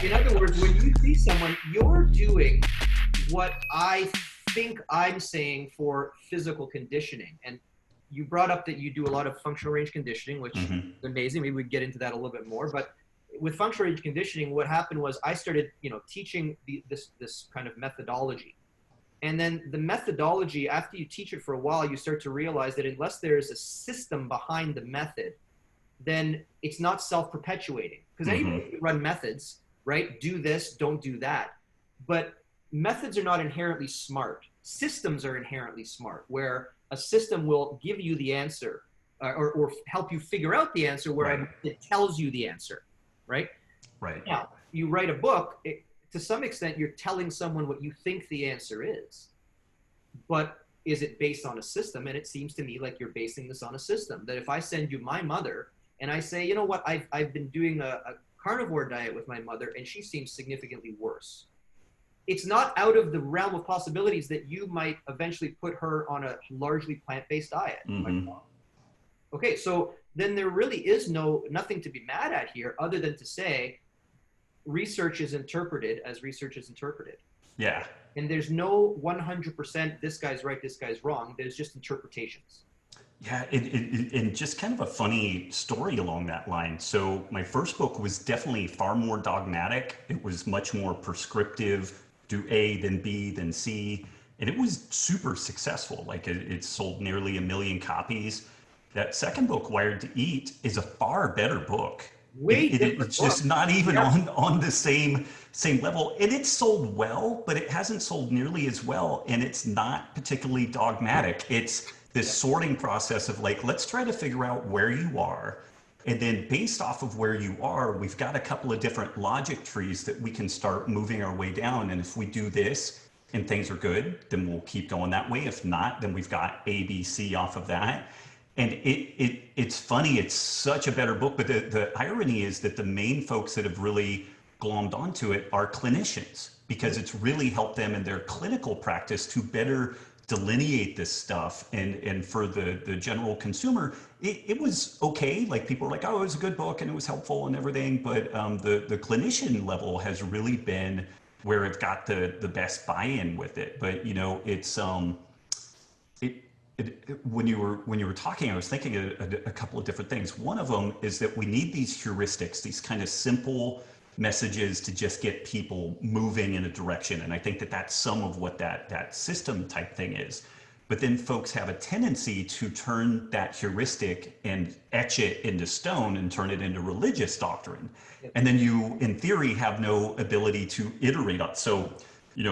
In other words, when you see someone, you're doing what I think I'm saying for physical conditioning. And you brought up that you do a lot of functional range conditioning, which is amazing. Maybe we can get into that a little bit more. But with functional range conditioning, what happened was I started, teaching this kind of methodology. And then the methodology, after you teach it for a while, you start to realize that unless there's a system behind the method, then it's not self-perpetuating. Because anybody can run methods, right? Do this, don't do that. But methods are not inherently smart. Systems are inherently smart, where a system will give you the answer or help you figure out the answer, where it tells you the answer, right? Right. Now, you write a book, to some extent, you're telling someone what you think the answer is. But is it based on a system? And it seems to me like you're basing this on a system. That if I send you my mother and I say, you know what, I've been doing a carnivore diet with my mother and she seems significantly worse. It's not out of the realm of possibilities that you might eventually put her on a largely plant-based diet. Okay, so then there really is nothing to be mad at here other than to say research is interpreted as research is interpreted. Yeah. And there's no 100% this guy's right, this guy's wrong. There's just interpretations. Yeah, and just kind of a funny story along that line. So my first book was definitely far more dogmatic. It was much more prescriptive, do A, then B, then C. And it was super successful. Like it sold nearly 1 million copies. That second book, Wired to Eat, is a far better book. It's just not even on the same level. And it's sold well, but it hasn't sold nearly as well. And it's not particularly dogmatic. It's this sorting process of like, let's try to figure out where you are. And then based off of where you are, we've got a couple of different logic trees that we can start moving our way down. And if we do this and things are good, then we'll keep going that way. If not, then we've got A, B, C off of that. And it's funny, it's such a better book, but the irony is that the main folks that have really glommed onto it are clinicians, because it's really helped them in their clinical practice to better delineate this stuff. And for the general consumer, it was okay. Like people were like, oh, it was a good book and it was helpful and everything. But the clinician level has really been where it got the best buy-in with it. But it's when you were talking, I was thinking a couple of different things. One of them is that we need these heuristics, these kind of simple messages to just get people moving in a direction. And I think that that's some of what that system type thing is. But then folks have a tendency to turn that heuristic and etch it into stone and turn it into religious doctrine. And then you, in theory, have no ability to iterate on. So,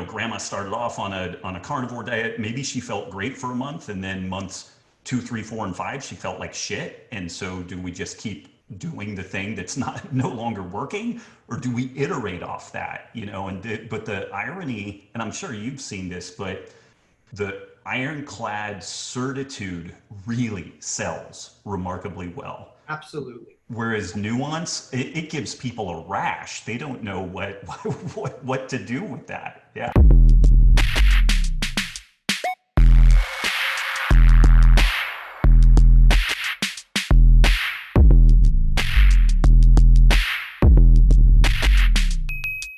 grandma started off on a carnivore diet. Maybe she felt great for a month, and then months 2, 3, 4, and 5, she felt like shit. And so do we just keep doing the thing that's no longer working, or do we iterate off that? But the irony, and I'm sure you've seen this, but the ironclad certitude really sells remarkably well. Absolutely. Whereas nuance, it gives people a rash. They don't know what to do with that. Yeah.